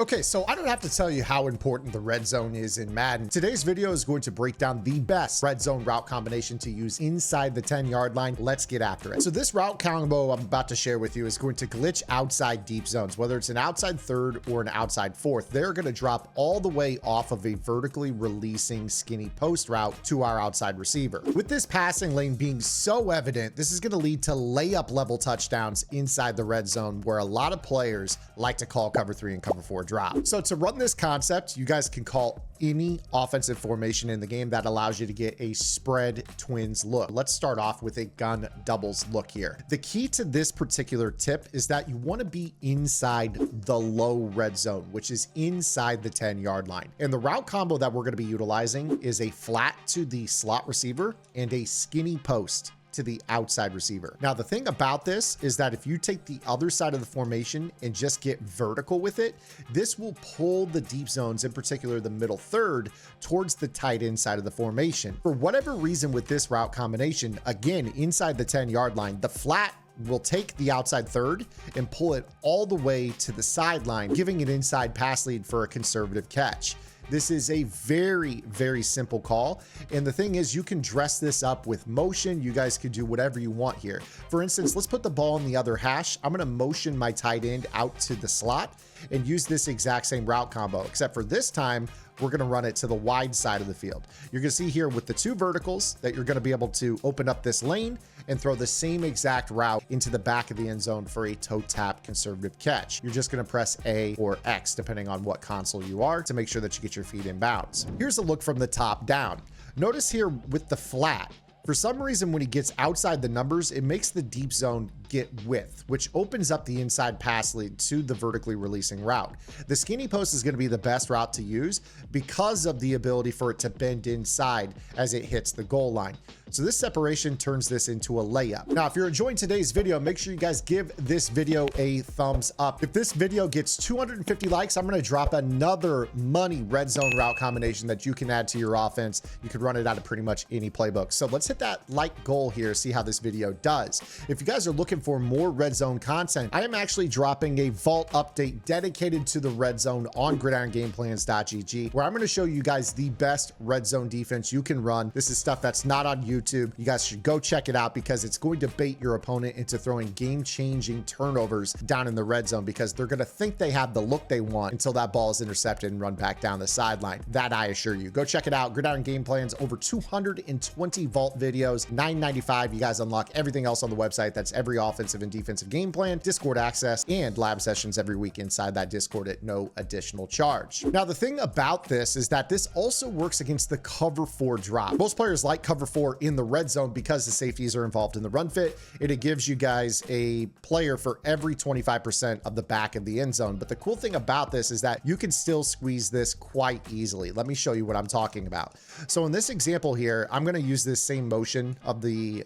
Okay, so I don't have to tell you how important the red zone is in Madden. Today's video is going to break down the best red zone route combination to use inside the 10-yard line. Let's get after it. So this route combo I'm about to share with you is going to glitch outside deep zones, whether it's an outside third or an outside fourth. They're going to drop all the way off of a vertically releasing skinny post route to our outside receiver. With this passing lane being so evident, this is going to lead to layup level touchdowns inside the red zone, where a lot of players like to call cover 3 and cover 4 drop. So to run this concept, you guys can call any offensive formation in the game that allows you to get a spread twins look. Let's start off with a gun doubles look here. The key to this particular tip is that you want to be inside the low red zone, which is inside the 10-yard line. And the route combo that we're going to be utilizing is a flat to the slot receiver and a skinny post to the outside receiver. Now, the thing about this is that if you take the other side of the formation and just get vertical with it, this will pull the deep zones, in particular the middle third, towards the tight end side of the formation. For whatever reason with this route combination, again, inside the 10-yard line, the flat will take the outside third and pull it all the way to the sideline, giving an inside pass lead for a conservative catch. This is a very, very simple call. And the thing is, you can dress this up with motion. You guys can do whatever you want here. For instance, let's put the ball in the other hash. I'm going to motion my tight end out to the slot and use this exact same route combo, except for this time, we're going to run it to the wide side of the field. You're going to see here with the two verticals that you're going to be able to open up this lane and throw the same exact route into the back of the end zone for a toe tap conservative catch. You're just going to press A or X, depending on what console you are, to make sure that you get your feet in bounds. Here's a look from the top down. Notice here with the flat, for some reason, when he gets outside the numbers, it makes the deep zone get width, which opens up the inside pass lead to the vertically releasing route. The skinny post is going to be the best route to use because of the ability for it to bend inside as it hits the goal line. So this separation turns this into a layup. Now, if you're enjoying today's video, make sure you guys give this video a thumbs up. If this video gets 250 likes, I'm going to drop another money red zone route combination that you can add to your offense. You can run it out of pretty much any playbook. So let's hit that like goal here, see how this video does. If you guys are looking for more red zone content, I am actually dropping a vault update dedicated to the red zone on gridirongameplans.gg, where I'm going to show you guys the best red zone defense you can run. This is stuff that's not on YouTube. You guys should go check it out because it's going to bait your opponent into throwing game-changing turnovers down in the red zone, because they're going to think they have the look they want until that ball is intercepted and run back down the sideline. That I assure you. Go check it out. Gridiron Game Plans, over 220 vault videos, $9.95. You guys unlock everything else on the website. That's every offensive and defensive game plan, Discord access, and lab sessions every week inside that Discord at no additional charge. Now, the thing about this is that this also works against the cover 4 drop. Most players like cover 4 in the red zone because the safeties are involved in the run fit, and it gives you guys a player for every 25% of the back of the end zone. But the cool thing about this is that you can still squeeze this quite easily. Let me show you what I'm talking about. So in this example here, I'm going to use this same motion of the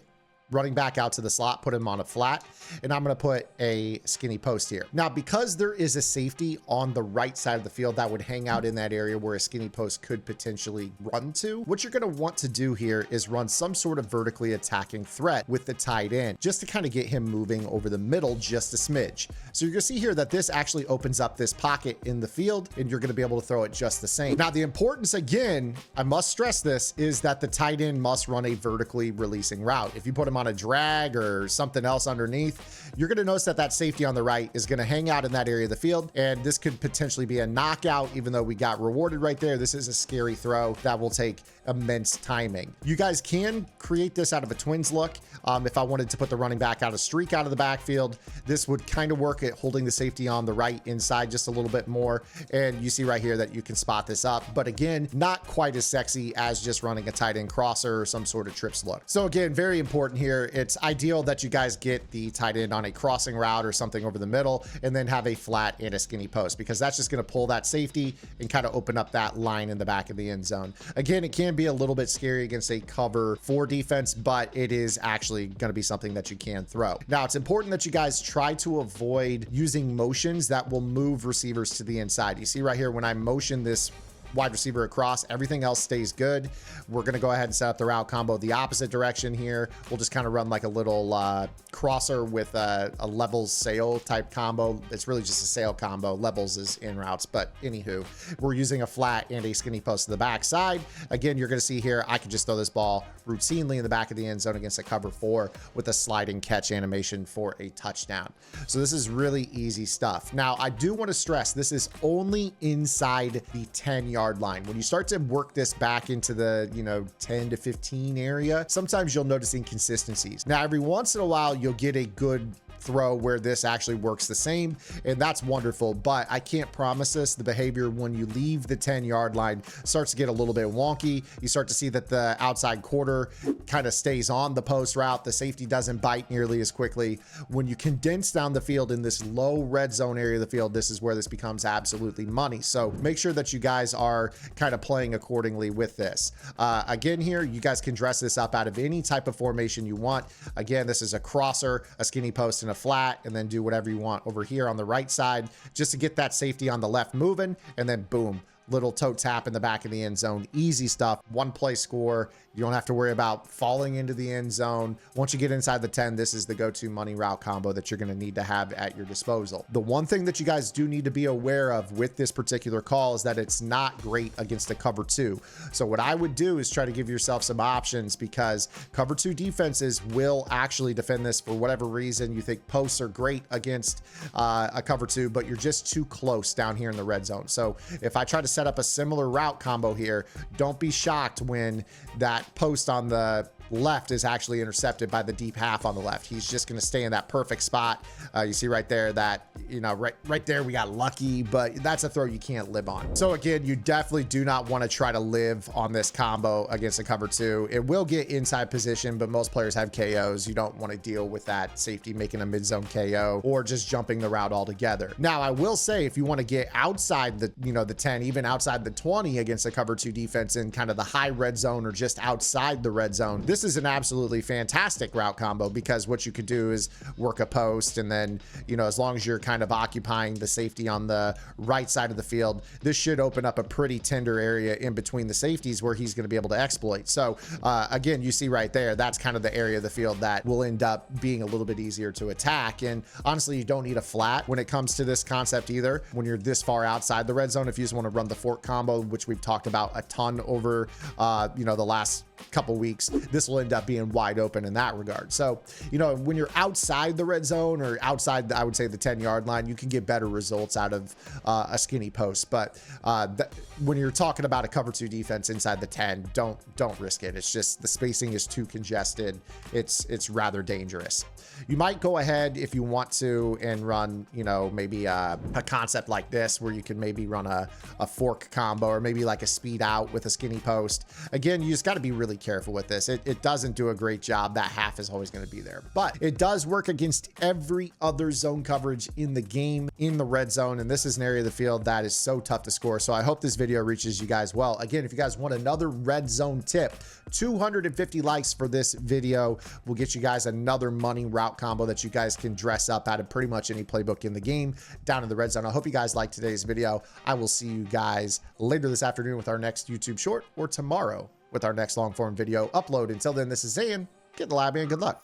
running back out to the slot, put him on a flat, and I'm going to put a skinny post here. Now, because there is a safety on the right side of the field that would hang out in that area where a skinny post could potentially run to, what you're going to want to do here is run some sort of vertically attacking threat with the tight end, just to kind of get him moving over the middle just a smidge. So you're going to see here that this actually opens up this pocket in the field, and you're going to be able to throw it just the same. Now, the importance, again, I must stress this, is that the tight end must run a vertically releasing route. If you put him on a drag or something else underneath, you're going to notice that that safety on the right is going to hang out in that area of the field, and this could potentially be a knockout. Even though we got rewarded right there, this is a scary throw that will take immense timing. You guys can create this out of a twins look. If I wanted to put the running back out a streak out of the backfield, this would kind of work at holding the safety on the right inside just a little bit more, and you see right here that you can spot this up, but again, not quite as sexy as just running a tight end crosser or some sort of trips look. So again, very important here, it's ideal that you guys get the tight end on a crossing route or something over the middle, and then have a flat and a skinny post, because that's just going to pull that safety and kind of open up that line in the back of the end zone. Again, it can be a little bit scary against a cover 4 defense, but it is actually going to be something that you can throw. Now, it's important that you guys try to avoid using motions that will move receivers to the inside. You see right here, when I motion this wide receiver across. Everything else stays good. We're going to go ahead and set up the route combo the opposite direction here. We'll just kind of run like a little crosser with a levels sail type combo. It's really just a sail combo. Levels is in routes, but anywho, we're using a flat and a skinny post to the backside. Again, you're going to see here, I can just throw this ball routinely in the back of the end zone against a cover 4 with a sliding catch animation for a touchdown. So this is really easy stuff. Now, I do want to stress this is only inside the 10-yard line. When you start to work this back into the, 10 to 15 area, sometimes you'll notice inconsistencies. Now, every once in a while, you'll get a good throw where this actually works the same, and that's wonderful, but I can't promise this. The behavior when you leave the 10-yard line starts to get a little bit wonky. You start to see that the outside quarter kind of stays on the post route. The safety doesn't bite nearly as quickly. When you condense down the field in this low red zone area of the field, this is where this becomes absolutely money. So make sure that you guys are kind of playing accordingly with this. Again, here, you guys can dress this up out of any type of formation you want. Again, this is a crosser, a skinny post, and a flat, and then do whatever you want over here on the right side just to get that safety on the left moving, and then boom, little toe tap in the back of the end zone. Easy stuff. One play score. You don't have to worry about falling into the end zone. Once you get inside the 10, this is the go-to money route combo that you're going to need to have at your disposal. The one thing that you guys do need to be aware of with this particular call is that it's not great against a cover 2. So what I would do is try to give yourself some options, because cover 2 defenses will actually defend this for whatever reason. You think posts are great against a cover 2, but you're just too close down here in the red zone. So if I try to set up a similar route combo here, don't be shocked when that post on the left is actually intercepted by the deep half on the left. He's just going to stay in that perfect spot. You see right there that, right there, we got lucky, but that's a throw you can't live on. So again, you definitely do not want to try to live on this combo against a cover 2. It will get inside position, but most players have KOs. You don't want to deal with that safety making a mid-zone KO or just jumping the route altogether. Now, I will say, if you want to get outside the, the 10, even outside the 20 against a cover 2 defense in kind of the high red zone or just outside the red zone, this is an absolutely fantastic route combo, because what you could do is work a post, and then, as long as you're kind of occupying the safety on the right side of the field, this should open up a pretty tender area in between the safeties where he's going to be able to exploit. So again, you see right there, that's kind of the area of the field that will end up being a little bit easier to attack. And honestly, you don't need a flat when it comes to this concept either. When you're this far outside the red zone, if you just want to run the fork combo, which we've talked about a ton over the last couple weeks, this will end up being wide open in that regard. So, when you're outside the red zone or outside, I would say the 10-yard line, you can get better results out of a skinny post. But when you're talking about a cover 2 defense inside the 10, don't risk it. It's just the spacing is too congested. It's rather dangerous. You might go ahead if you want to and run, maybe a concept like this where you can maybe run a fork combo, or maybe like a speed out with a skinny post. Again, you just got to be really careful with this. It doesn't do a great job. That half is always going to be there, but it does work against every other zone coverage in the game in the red zone. And this is an area of the field that is so tough to score. So I hope this video reaches you guys well. Again, if you guys want another red zone tip, 250 likes for this video will get you guys another money route combo that you guys can dress up out of pretty much any playbook in the game down in the red zone. I hope you guys liked today's video. I will see you guys later this afternoon with our next YouTube short, or tomorrow with our next long form video upload. Until then, this is Zayn. Get in the lab and good luck.